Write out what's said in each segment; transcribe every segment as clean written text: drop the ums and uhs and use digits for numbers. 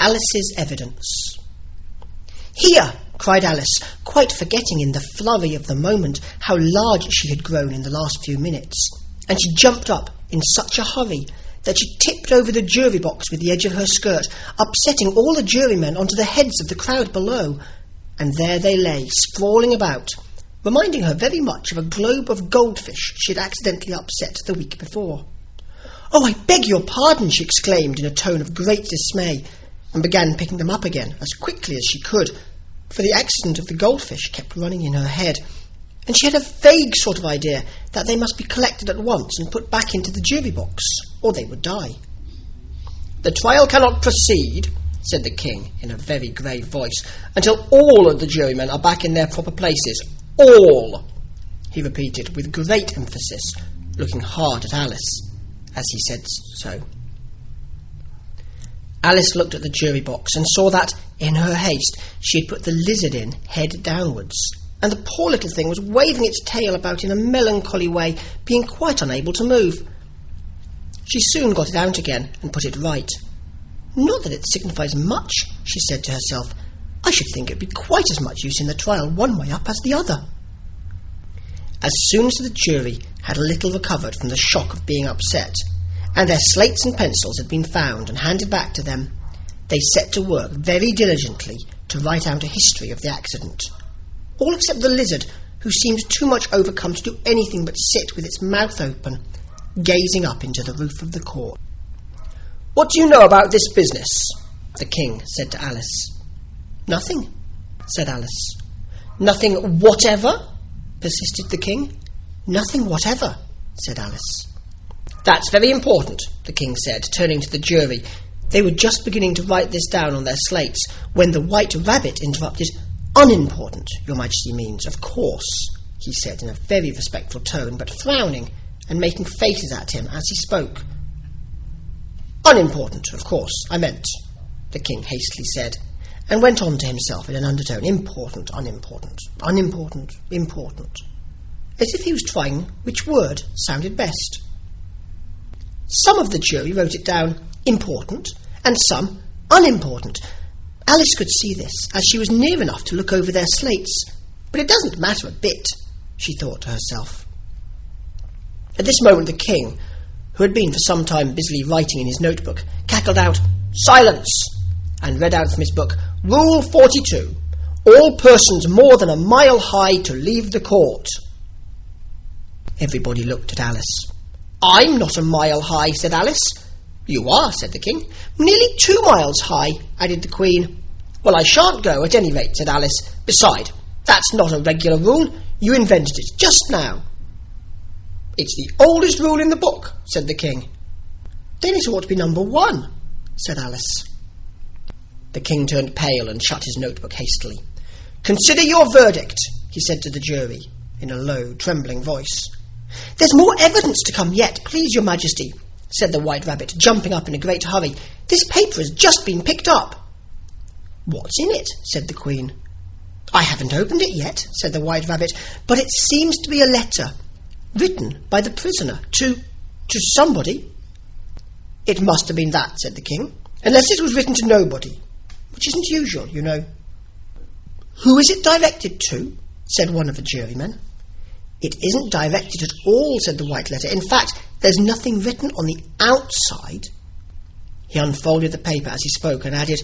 Alice's evidence. "Here!" cried Alice, quite forgetting in the flurry of the moment how large she had grown in the last few minutes, and she jumped up in such a hurry that she tipped over the jury box with the edge of her skirt, upsetting all the jurymen onto the heads of the crowd below, and there they lay, sprawling about, reminding her very much of a globe of goldfish she had accidentally upset the week before. "Oh, I beg your pardon," she exclaimed in a tone of great dismay, and began picking them up again as quickly as she could, for the accident of the goldfish kept running in her head, and she had a vague sort of idea that they must be collected at once and put back into the jury box, or they would die. "The trial cannot proceed," said the king in a very grave voice, "until all of the jurymen are back in their proper places. All," he repeated with great emphasis, looking hard at Alice as he said so. Alice looked at the jury box and saw that, in her haste, she had put the lizard in head downwards, and the poor little thing was waving its tail about in a melancholy way, being quite unable to move. She soon got it out again and put it right. "Not that it signifies much," she said to herself. "I should think it would be quite as much use in the trial one way up as the other." As soon as the jury had a little recovered from the shock of being upset, and their slates and pencils had been found and handed back to them, they set to work very diligently to write out a history of the accident, all except the lizard, who seemed too much overcome to do anything but sit with its mouth open, gazing up into the roof of the court. "What do you know about this business?" the king said to Alice. "Nothing," said Alice. "Nothing whatever?" persisted the king. "Nothing whatever," said Alice. "That's very important," the king said, turning to the jury. They were just beginning to write this down on their slates when the white rabbit interrupted. "Unimportant, your majesty means, of course," he said in a very respectful tone, but frowning and making faces at him as he spoke. "Unimportant, of course, I meant," the king hastily said, and went on to himself in an undertone. "Important, unimportant, unimportant, important," as if he was trying which word sounded best. Some of the jury wrote it down important, and some unimportant. Alice could see this, as she was near enough to look over their slates, but it doesn't matter a bit, she thought to herself. At this moment the king, who had been for some time busily writing in his notebook, cackled out, "Silence!" and read out from his book, "Rule 42. All persons more than a mile high to leave the court." Everybody looked at Alice. "I'm not a mile high," said Alice. "You are," said the king. "Nearly 2 miles high," added the queen. "Well, I shan't go, at any rate," said Alice. "Beside, that's not a regular rule. You invented it just now." "It's the oldest rule in the book," said the king. "Then it ought to be number 1, said Alice. The king turned pale and shut his notebook hastily. "Consider your verdict," he said to the jury in a low, trembling voice. "There's more evidence to come yet, please your majesty," said the white rabbit, jumping up in a great hurry. "This paper has just been picked up." "What's in it?" said the queen. "I haven't opened it yet," said the white rabbit, "but it seems to be a letter written by the prisoner to somebody." "It must have been that," said the king, "unless it was written to nobody, which isn't usual, you know." "Who is it directed to?" said one of the jurymen. "It isn't directed at all," said the white letter. "In fact, there's nothing written on the outside." He unfolded the paper as he spoke and added,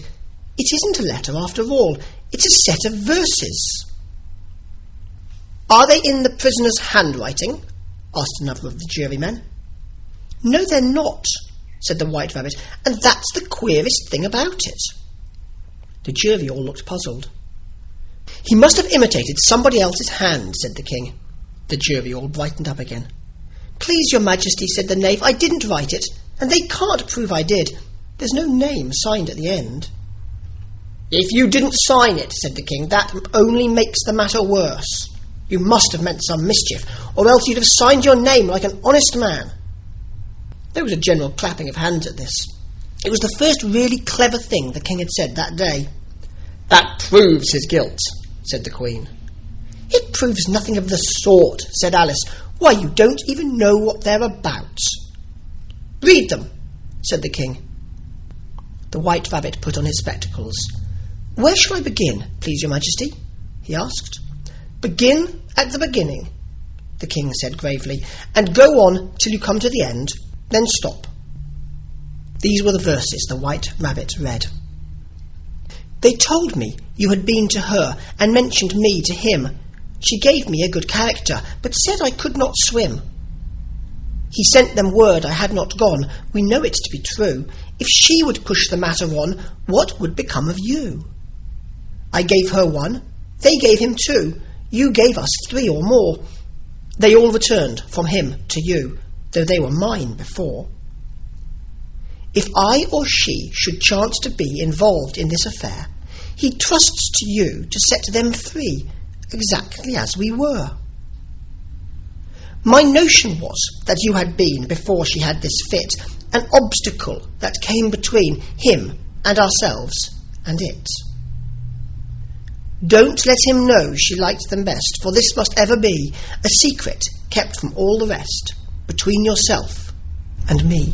"It isn't a letter after all. It's a set of verses." "Are they in the prisoner's handwriting?" asked another of the jurymen. "No, they're not," said the white rabbit, "and that's the queerest thing about it." The jury all looked puzzled. "He must have imitated somebody else's hand," said the king. The jury all brightened up again. "Please, your majesty," said the knave, "I didn't write it, and they can't prove I did. There's no name signed at the end." "If you didn't sign it," said the king, "that only makes the matter worse. You must have meant some mischief, or else you'd have signed your name like an honest man." There was a general clapping of hands at this. It was the first really clever thing the king had said that day. "That proves his guilt," said the queen. "It proves nothing of the sort," said Alice. "Why, you don't even know what they're about." "Read them," said the king. The White Rabbit put on his spectacles. "Where shall I begin, please your Majesty?" he asked. "Begin at the beginning," the King said gravely, "and go on till you come to the end, then stop." These were the verses the White Rabbit read. "They told me you had been to her and mentioned me to him. She gave me a good character, but said I could not swim. He sent them word I had not gone. We know it to be true. If she would push the matter on, what would become of you? I gave her 1, they gave him 2, you gave us 3 or more. They all returned from him to you, though they were mine before. If I or she should chance to be involved in this affair, he trusts to you to set them free, exactly as we were. My notion was that you had been, before she had this fit, an obstacle that came between him and ourselves and it. Don't let him know she liked them best, for this must ever be a secret kept from all the rest, between yourself and me."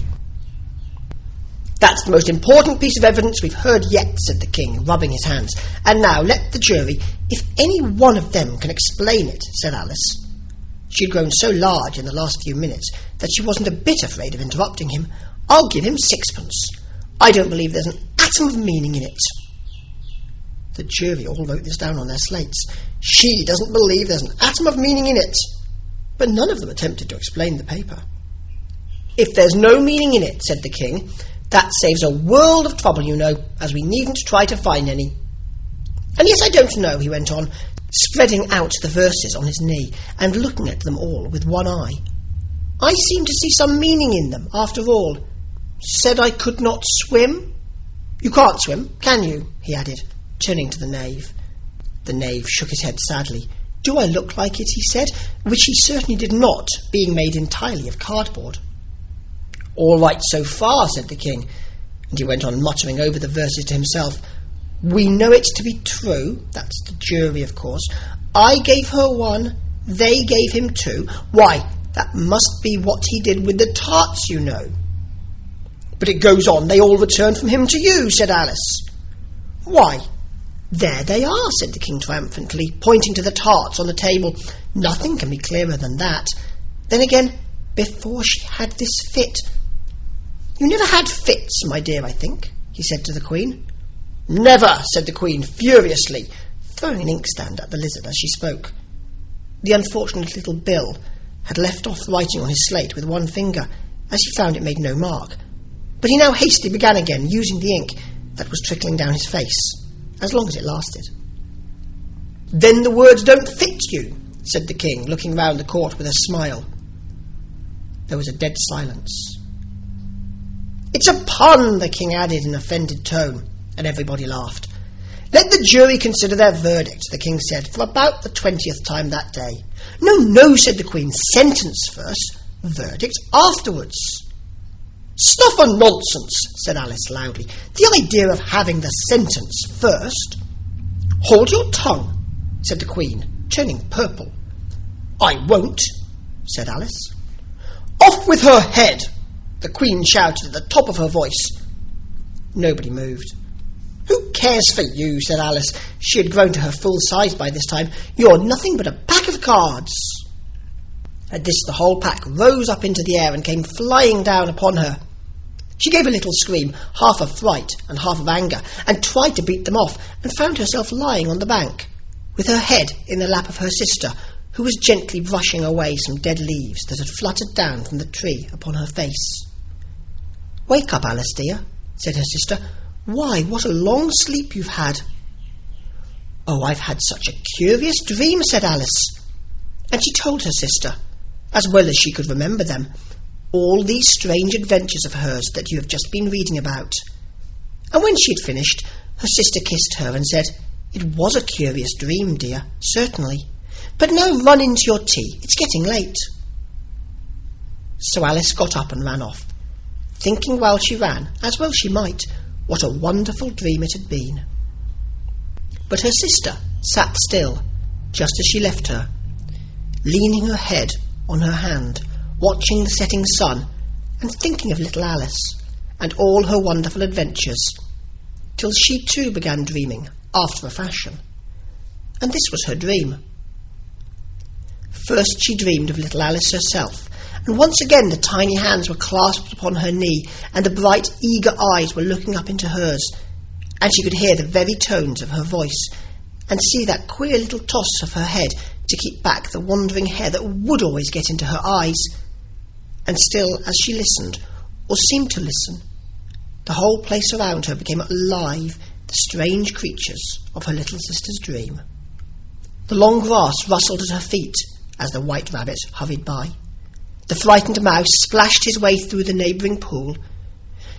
"That's the most important piece of evidence we've heard yet," said the King, rubbing his hands. "And now let the jury, if any one of them can explain it," said Alice. She had grown so large in the last few minutes that she wasn't a bit afraid of interrupting him. "I'll give him 6pence. I don't believe there's an atom of meaning in it." The jury all wrote this down on their slates. She doesn't believe there's an atom of meaning in it. But none of them attempted to explain the paper. "If there's no meaning in it," said the King, "that saves a world of trouble, you know, as we needn't try to find any. And yet I don't know," he went on, spreading out the verses on his knee and looking at them all with one eye. "I seem to see some meaning in them, after all. Said I could not swim. You can't swim, can you?" he added, turning to the knave. The knave shook his head sadly. "Do I look like it?" he said, which he certainly did not, being made entirely of cardboard. "All right so far," said the King, and he went on muttering over the verses to himself. "We know it to be true," that's the jury, of course. "I gave her 1, they gave him 2. Why, that must be what he did with the tarts, you know." "But it goes on, they all returned from him to you," said Alice. "Why, there they are," said the King triumphantly, pointing to the tarts on the table. "Nothing can be clearer than that. Then again, before she had this fit." "You never had fits, my dear, I think," he said to the Queen. "Never," said the Queen furiously, throwing an inkstand at the lizard as she spoke. The unfortunate little Bill had left off writing on his slate with one finger, as he found it made no mark. But he now hastily began again, using the ink that was trickling down his face, as long as it lasted. "Then the words don't fit you," said the King, looking round the court with a smile. There was a dead silence. "It's a pun," the King added in an offended tone, and everybody laughed. "Let the jury consider their verdict," the King said, for about the 20th time that day. "No, no," said the Queen. "Sentence first, verdict afterwards." "Stuff and nonsense," said Alice loudly. "The idea of having the sentence first." "Hold your tongue," said the Queen, turning purple. "I won't," said Alice. "Off with her head," the Queen shouted at the top of her voice. Nobody moved. "Who cares for you?" said Alice. She had grown to her full size by this time. "You're nothing but a pack of cards." At this, the whole pack rose up into the air and came flying down upon her. She gave a little scream, half of fright and half of anger, and tried to beat them off, and found herself lying on the bank, with her head in the lap of her sister, who was gently brushing away some dead leaves that had fluttered down from the tree upon her face. "Wake up, Alice, dear," said her sister. "Why, what a long sleep you've had." "Oh, I've had such a curious dream," said Alice. And she told her sister, as well as she could remember them, all these strange adventures of hers that you have just been reading about. And when she had finished, her sister kissed her and said, "It was a curious dream, dear, certainly. But now run into your tea. It's getting late." So Alice got up and ran off, thinking while she ran, as well she might, what a wonderful dream it had been. But her sister sat still, just as she left her, leaning her head on her hand, watching the setting sun, and thinking of little Alice, and all her wonderful adventures till she too began dreaming, after a fashion. And this was her dream. First she dreamed of little Alice herself, and once again the tiny hands were clasped upon her knee, and the bright, eager eyes were looking up into hers, and she could hear the very tones of her voice, and see that queer little toss of her head to keep back the wandering hair that would always get into her eyes. And still, as she listened, or seemed to listen, the whole place around her became alive, the strange creatures of her little sister's dream. The long grass rustled at her feet as the white rabbit hurried by. The frightened mouse splashed his way through the neighbouring pool.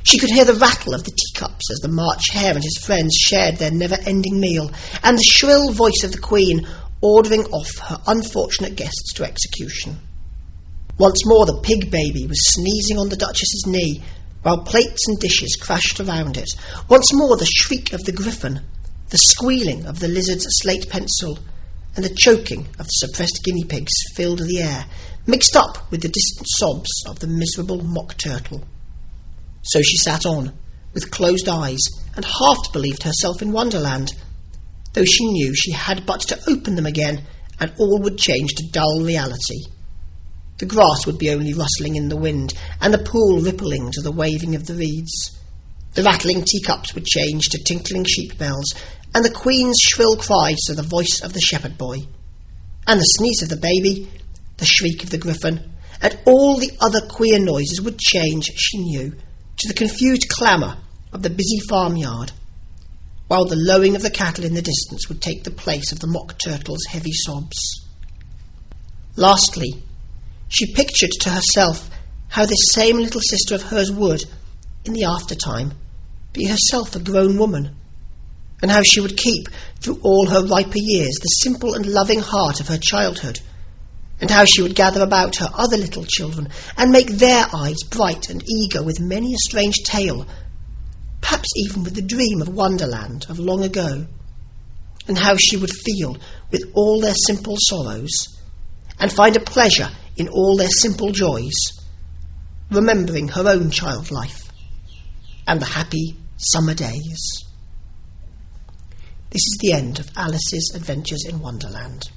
She could hear the rattle of the teacups as the March Hare and his friends shared their never-ending meal, and the shrill voice of the Queen ordering off her unfortunate guests to execution. Once more the pig baby was sneezing on the Duchess's knee, while plates and dishes crashed around it. Once more the shriek of the griffin, the squealing of the lizard's slate pencil, and the choking of the suppressed guinea pigs filled the air, mixed up with the distant sobs of the miserable mock turtle. So she sat on, with closed eyes, and half believed herself in Wonderland, though she knew she had but to open them again, and all would change to dull reality. The grass would be only rustling in the wind, and the pool rippling to the waving of the reeds. The rattling teacups would change to tinkling sheep bells, and the Queen's shrill cries to the voice of the shepherd boy. And the sneeze of the baby, the shriek of the griffin, and all the other queer noises would change, she knew, to the confused clamour of the busy farmyard, while the lowing of the cattle in the distance would take the place of the mock turtle's heavy sobs. Lastly, she pictured to herself how this same little sister of hers would, in the aftertime, be herself a grown woman, and how she would keep, through all her riper years, the simple and loving heart of her childhood, and how she would gather about her other little children, and make their eyes bright and eager with many a strange tale, perhaps even with the dream of Wonderland of long ago, and how she would feel with all their simple sorrows, and find a pleasure in all their simple joys, remembering her own child life and the happy summer days. This is the end of Alice's Adventures in Wonderland.